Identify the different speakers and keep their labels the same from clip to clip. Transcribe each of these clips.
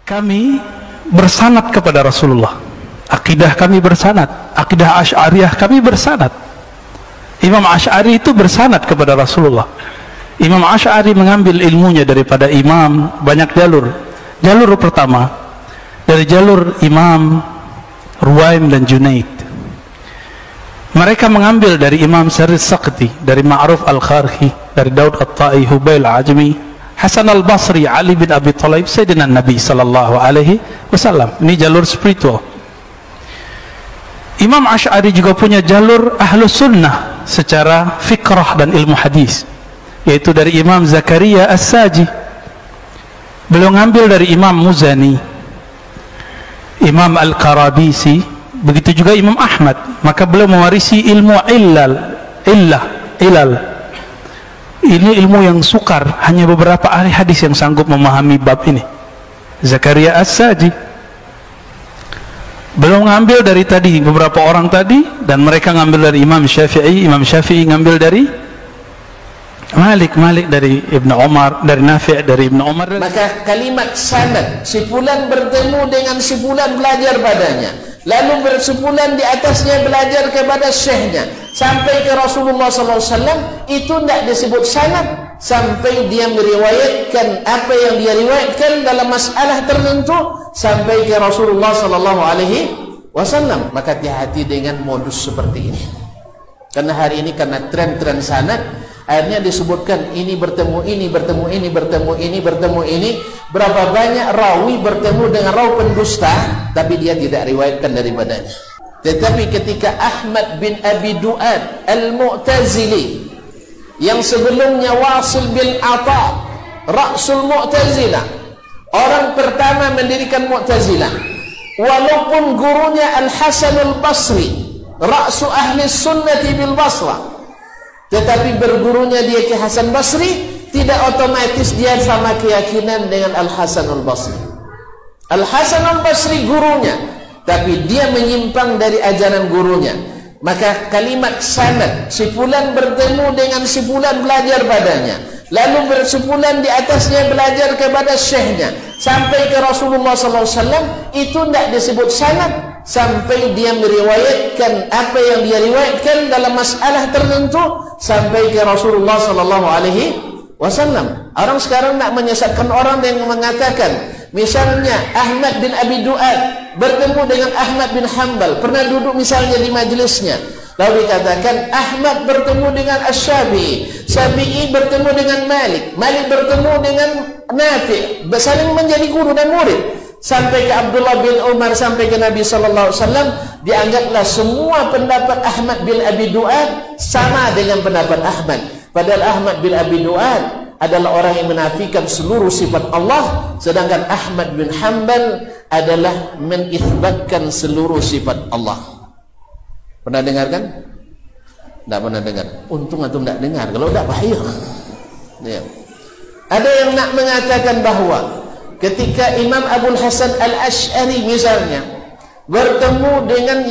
Speaker 1: Kami bersanad kepada Rasulullah. Akidah kami bersanad. Akidah Asy'ariyah kami bersanad. Imam Asy'ari itu bersanad kepada Rasulullah. Imam Asy'ari mengambil ilmunya daripada imam banyak jalur. Jalur pertama dari jalur Imam Ruwaim dan Junaid. Mereka mengambil dari Imam Sarid Saqti, dari Ma'ruf Al-Kharhi, dari Daud At-Ta'i, Hubail Ajmi, Hasan Al-Basri, Ali bin Abi Thalib, Sayyidina Nabi sallallahu alaihi wasallam. Ini jalur spiritual. Imam Asy'ari juga punya jalur Ahlus Sunnah secara fikrah dan ilmu hadis, yaitu dari Imam Zakaria As-Saji. Beliau ngambil dari Imam Muzani, Imam Al-Qarabisi, begitu juga Imam Ahmad. Maka beliau mewarisi ilmu ilal. Ini ilmu yang sukar, hanya beberapa ahli hadis yang sanggup memahami bab ini. Zakaria As-Saji beliau ngambil dari tadi beberapa orang tadi, dan mereka ngambil dari Imam Syafi'i. Imam Syafi'i ngambil dari Malik dari Ibnu Umar, dari Nafi' dari Ibnu Umar.
Speaker 2: Maka kalimat sanad, si fulan bertemu dengan si fulan, belajar padanya, lalu bersebulan di atasnya belajar kepada syekhnya sampai ke Rasulullah SAW, itu tidak disebut sanad sampai dia meriwayatkan apa yang dia riwayatkan dalam masalah tertentu sampai ke Rasulullah SAW. Maka hati-hati dengan modus seperti ini, karena hari ini karena tren-tren sanad akhirnya disebutkan ini bertemu ini, bertemu ini, bertemu ini, bertemu ini. Berapa banyak rawi bertemu dengan rawi pendusta tapi dia tidak riwayatkan daripadanya. Tetapi ketika Ahmad bin Abi Du'ad Al-Mu'tazili, yang sebelumnya Wasil bin Atha, Ra'sul Mu'tazilah, orang pertama mendirikan Mu'tazilah, walaupun gurunya Al-Hasan Al-Basri, Ra'su Ahli Sunnati bil Basrah, tetapi bergurunya dia ke Hasan Basri, tidak otomatis dia sama keyakinan dengan Al-Hasan Al-Basri. Al-Hasan Al-Basri gurunya, tapi dia menyimpang dari ajaran gurunya. Maka kalimat sanad, si fulan bertemu dengan si fulan, belajar padanya, lalu bersebulan di atasnya belajar kepada syekhnya sampai ke Rasulullah SAW, itu tidak disebut sanad sampai dia meriwayatkan apa yang dia riwayatkan dalam masalah tertentu sampai ke Rasulullah SAW. Orang sekarang nak menyesatkan orang dengan mengatakan, misalnya Ahmad bin Abi Du'ad bertemu dengan Ahmad bin Hanbal, pernah duduk misalnya di majelisnya, lalu dikatakan Ahmad bertemu dengan Asy-Syafi'i, Syafi'i bertemu dengan Malik, Malik bertemu dengan Nafi', saling menjadi guru dan murid sampai ke Abdullah bin Umar, sampai ke Nabi SAW. Dianggaplah semua pendapat Ahmad bin Abi Du'ad sama dengan pendapat Ahmad, padahal Ahmad bin Abi Du'ad adalah orang yang menafikan seluruh sifat Allah, sedangkan Ahmad bin Hanbal adalah mengisbatkan seluruh sifat Allah. Pernah dengar kan? Tidak pernah dengar. Untung atau tidak dengar, kalau tidak bahaya. Ya. Ada yang nak mengatakan bahwa ketika Imam Abul Hasan Al-Asy'ari misalnya bertemu dengan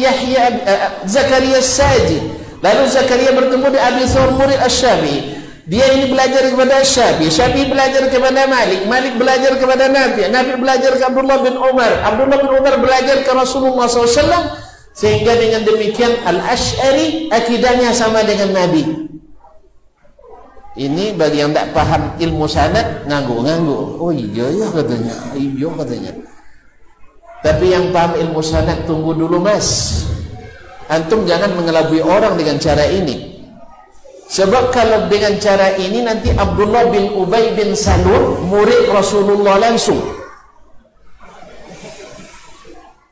Speaker 2: Zakaria As-Saji, lalu Zakaria bertemu dengan Abi Thawr murid Asy-Syafi'i, dia ini belajar kepada Syafi'i, Syafi'i belajar kepada Malik, Malik belajar kepada Nafi', Nafi' belajar ke Abdullah bin Umar, Abdullah bin Umar belajar ke Rasulullah SAW, sehingga dengan demikian Al-Asy'ari akidahnya sama dengan Nabi. Ini bagi yang tak paham ilmu sanad, nganggu-nganggu. Oh iya katanya, iya katanya. Tapi yang paham ilmu sanad, tunggu dulu mas, antum jangan mengelabui orang dengan cara ini. Sebab kalau dengan cara ini nanti Abdullah bin Ubay bin Salul murid Rasulullah langsung.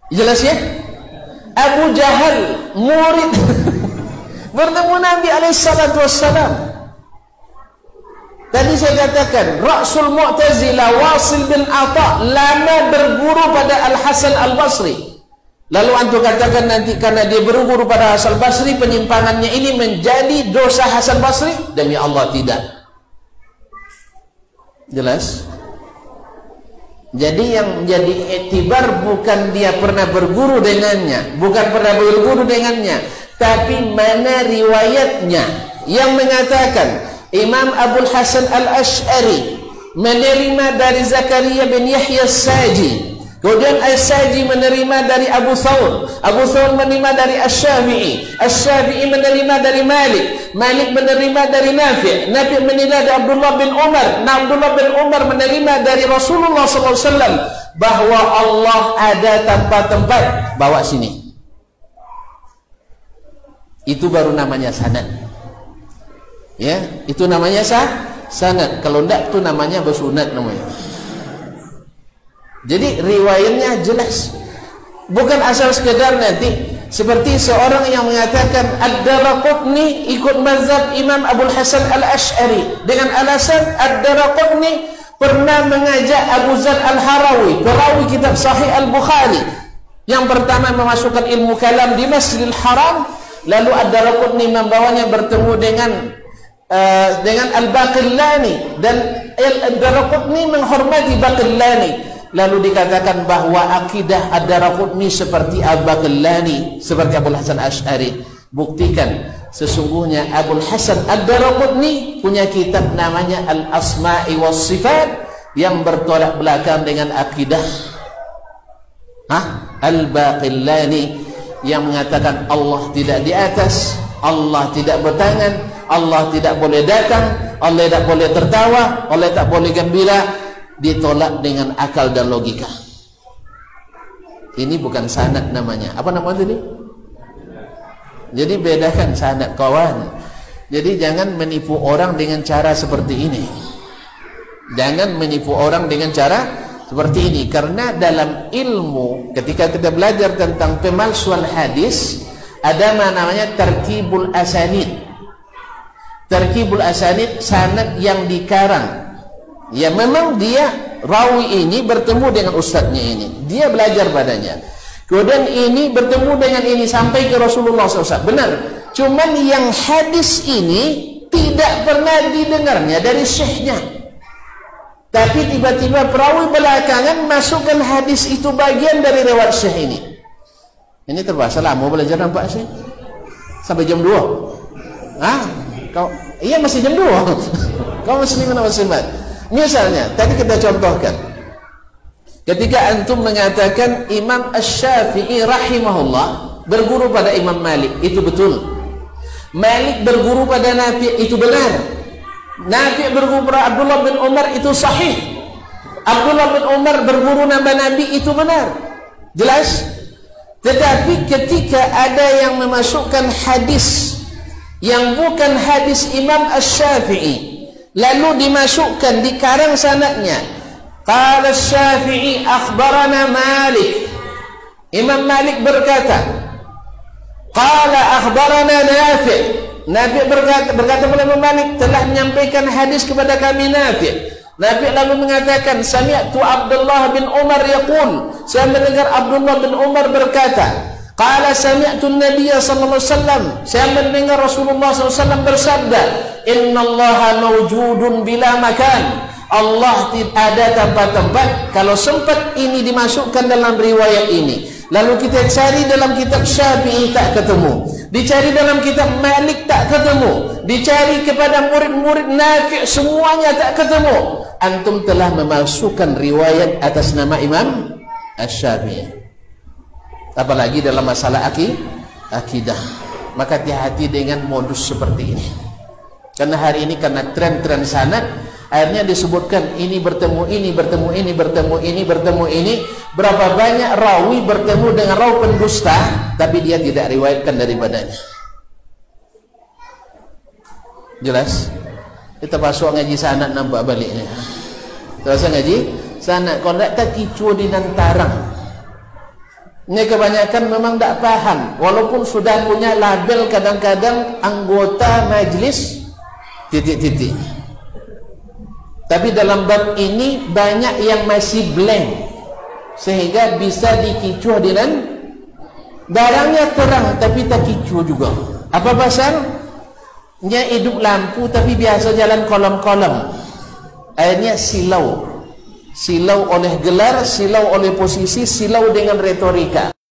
Speaker 2: Jelas ya? Abu Jahal murid bertemu Nabi SAW. Tadi saya katakan Ra'sul Mu'tazilah Wasil bin Atha lama berguru pada Al-Hasan Al-Basri. Lalu antum katakan nanti karena dia berguru pada Hasan Basri, penyimpangannya ini menjadi dosa Hasan Basri? Demi Allah tidak. Jelas? Jadi yang menjadi iktibar bukan dia pernah berguru dengannya, bukan pernah berguru dengannya, tapi mana riwayatnya yang mengatakan Imam Abul Hasan Al-Asy'ari menerima dari Zakaria bin Yahya As-Saji Kemudian As-Saji menerima dari Abu Thawr, Abu Thawr menerima dari Asy-Syafi'i, Asy-Syafi'i menerima dari Malik, Malik menerima dari Nafi', Nafi' menerima dari Abdullah bin Umar, Abdullah bin Umar menerima dari Rasulullah SAW bahwa Allah ada tanpa tempat. Bawa sini. Itu baru namanya sanad. Ya, itu namanya sanad. Kalau enggak itu namanya bersunat namanya. Jadi riwayatnya jelas, bukan asal sekedar nanti seperti seorang yang mengatakan Ad-Daraqutni ikut mazhab Imam Abul Hasan Al-Asy'ari dengan alasan Ad-Daraqutni pernah mengajak Abu Zar Al-Harawi, perawi kitab Sahih Al-Bukhari yang pertama memasukkan ilmu kalam di Masjidil Haram, lalu Ad-Daraqutni membawanya bertemu dengan Al-Baqillani dan Ad-Daraqutni menghormati Baqillani. Lalu dikatakan bahwa akidah Ad-Daraqutni seperti Al-Baqillani, seperti Abul Hasan Asy'ari. Buktikan sesungguhnya Abul Hasan Ad-Daraqutni punya kitab namanya Al-Asma'i was Sifat yang bertolak belakang dengan akidah Al-Baqillani yang mengatakan Allah tidak di atas, Allah tidak bertangan, Allah tidak boleh datang, Allah tidak boleh tertawa, Allah tak boleh gembira. Ditolak dengan akal dan logika. Ini bukan sanad namanya. Apa namanya tadi? Jadi bedakan sanad, kawan. Jadi jangan menipu orang dengan cara seperti ini. Jangan menipu orang dengan cara seperti ini. Karena dalam ilmu, ketika kita belajar tentang pemalsuan hadis, ada namanya tarkibul asanid. Tarkibul asanid, sanad yang dikarang. Ya memang dia rawi ini bertemu dengan ustadznya ini, dia belajar padanya, kemudian ini bertemu dengan ini sampai ke Rasulullah SAW. Benar, cuman yang hadis ini tidak pernah didengarnya dari syekhnya, tapi tiba-tiba perawi belakangan masukkan hadis itu bagian dari riwayat syekh ini. Ini terbahasa lama belajar nampak sih sampai jam 2. Kau iya masih jam 2. Kau masih di mana Mas Mat? Misalnya, tadi kita contohkan ketika antum mengatakan Imam Asy-Syafi'i rahimahullah berguru pada Imam Malik, itu betul. Malik berguru pada Nafi', itu benar. Nafi' berguru pada Abdullah bin Umar, itu sahih. Abdullah bin Umar berguru nama Nabi, itu benar. Jelas? Tetapi ketika ada yang memasukkan hadis yang bukan hadis Imam Asy-Syafi'i, lalu dimasukkan di karang sanadnya, qala Asy-Syafi'i akhbarana Malik, Imam Malik berkata, qala akhbarana Nafi', Nafi' berkata kepada Imam Malik telah menyampaikan hadis kepada kami Nafi'. Nafi' lalu mengatakan, sami'tu Abdullah bin Umar yaqul, saya mendengar Abdullah bin Umar berkata, qala sami'tu an-nabiy sallallahu alaihi wasallam, saya mendengar Rasulullah SAW bersabda, innallaha mawjudun bila makan, Allah tidak ada tanpa tempat. Kalau sempat ini dimasukkan dalam riwayat ini, lalu kita cari dalam kitab Syafi'i tak ketemu, dicari dalam kitab Malik tak ketemu, dicari kepada murid-murid Nafi' semuanya tak ketemu, antum telah memasukkan riwayat atas nama Imam Asy-Syafi'i. Apalagi dalam masalah akidah. Maka hati-hati dengan modus seperti ini. Karena hari ini karena tren-tren sanad, akhirnya disebutkan ini bertemu ini, bertemu ini, bertemu ini, bertemu ini. Berapa banyak rawi bertemu dengan rawi pendusta, tapi dia tidak riwayatkan daripadanya. Jelas? Kita masuk ngaji sanad nampak baliknya. Terus ngaji sanad, kalau tidak tak kicu di nantarang. Ini kebanyakan memang tak paham, walaupun sudah punya label kadang-kadang anggota majlis titik-titik. Tapi dalam bab ini banyak yang masih blank, sehingga bisa dikicuh dengan barangnya terang tapi tak kicuh juga. Apa pasarnya? Hidup lampu tapi biasa jalan kolom-kolom. Akhirnya silau oleh gelar, silau oleh posisi, silau dengan retorika.